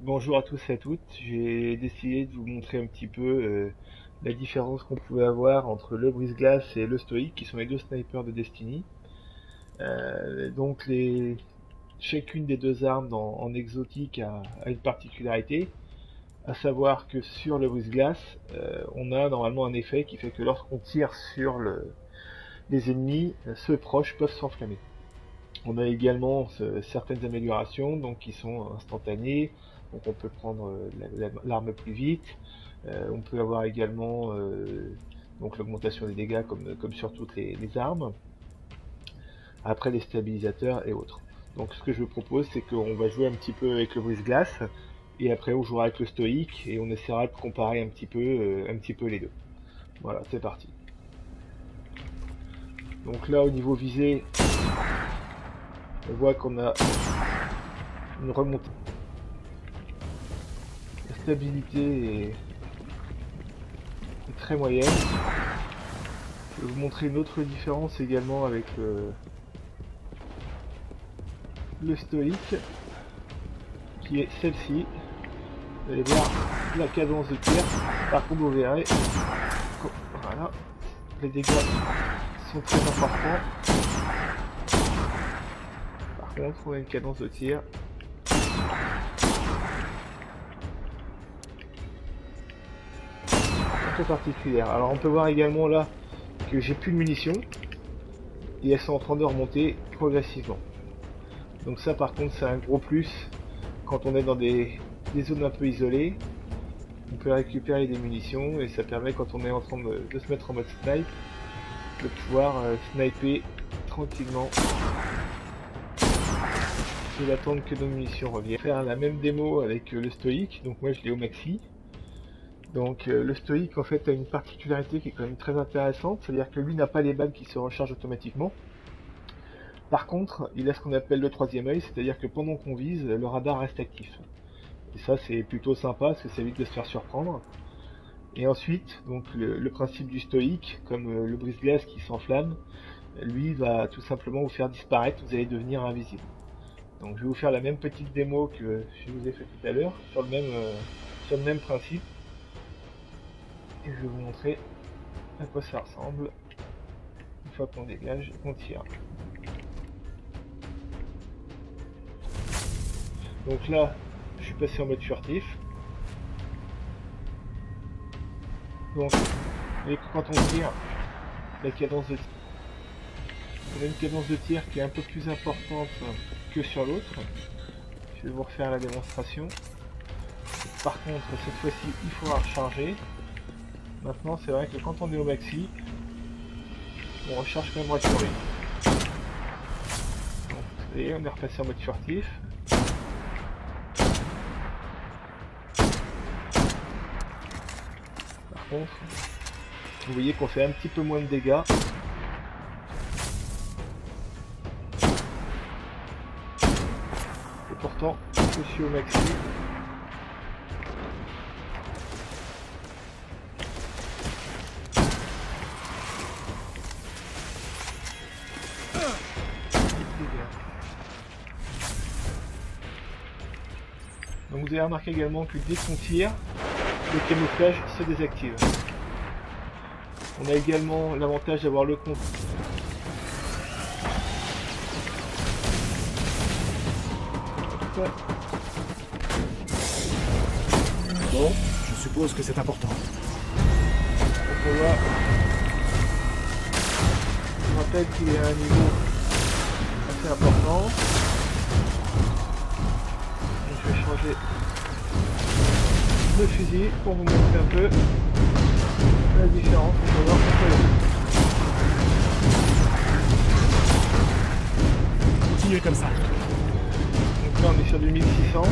Bonjour à tous et à toutes. J'ai décidé de vous montrer un petit peu la différence qu'on pouvait avoir entre le brise-glace et le stoïque, qui sont les deux snipers de Destiny. Donc chacune des deux armes en exotique a une particularité, à savoir que sur le brise-glace, on a normalement un effet qui fait que lorsqu'on tire sur les ennemis, ceux proches peuvent s'enflammer. On a également certaines améliorations donc qui sont instantanées, donc on peut prendre l'arme plus vite. On peut avoir également donc l'augmentation des dégâts comme sur toutes les armes. Après les stabilisateurs et autres. Donc ce que je vous propose, c'est qu'on va jouer un petit peu avec le brise-glace et après on jouera avec le stoïque et on essaiera de comparer un petit peu les deux. Voilà, c'est parti. Donc là au niveau visée, on voit qu'on a une remontée. La stabilité est très moyenne. Je vais vous montrer une autre différence également avec le stoïque, qui est celle-ci. Vous allez voir la cadence de tir. Par contre, vous verrez, voilà, les dégâts sont très importants. Par contre, on a une cadence de tir un peu particulière. Alors, on peut voir également là que j'ai plus de munitions et elles sont en train de remonter progressivement. Donc ça, par contre, c'est un gros plus quand on est dans des zones un peu isolées. On peut récupérer des munitions et ça permet, quand on est en train de se mettre en mode snipe, de pouvoir sniper tranquillement et d'attendre que nos munitions reviennent. Faire la même démo avec le stoïque, donc moi je l'ai au maxi. Donc le stoïque en fait a une particularité qui est quand même très intéressante, c'est-à-dire que lui n'a pas les balles qui se rechargent automatiquement. Par contre, il a ce qu'on appelle le troisième œil, c'est-à-dire que pendant qu'on vise, le radar reste actif. Et ça c'est plutôt sympa parce que ça évite de se faire surprendre. Et ensuite, donc le principe du stoïque, comme le brise-glace qui s'enflamme, lui va tout simplement vous faire disparaître, vous allez devenir invisible. Donc je vais vous faire la même petite démo que je vous ai fait tout à l'heure, sur le même principe. Et je vais vous montrer à quoi ça ressemble. Une fois qu'on dégage, on tire. Donc là, je suis passé en mode furtif. Donc, et quand on tire, la cadence de tir, on a une cadence de tir qui est un peu plus importante que sur l'autre. Je vais vous refaire la démonstration. Par contre, cette fois-ci, il faudra recharger. Maintenant, c'est vrai que quand on est au maxi, on recharge quand même relativement. Donc, vous voyez, on est repassé en mode furtif. Par contre, vous voyez qu'on fait un petit peu moins de dégâts. Et pourtant, je suis au maxi. Donc vous avez remarqué également que dès qu'on tire, le camouflage se désactive. On a également l'avantage d'avoir le compte. Bon, je suppose que c'est important. On peut voir. Je rappelle qu'il est à un niveau assez important. Donc je vais changer de fusil pour vous montrer un peu la différence. On va voir entre les deux. Continuez comme ça. Donc là on est sur du 1600.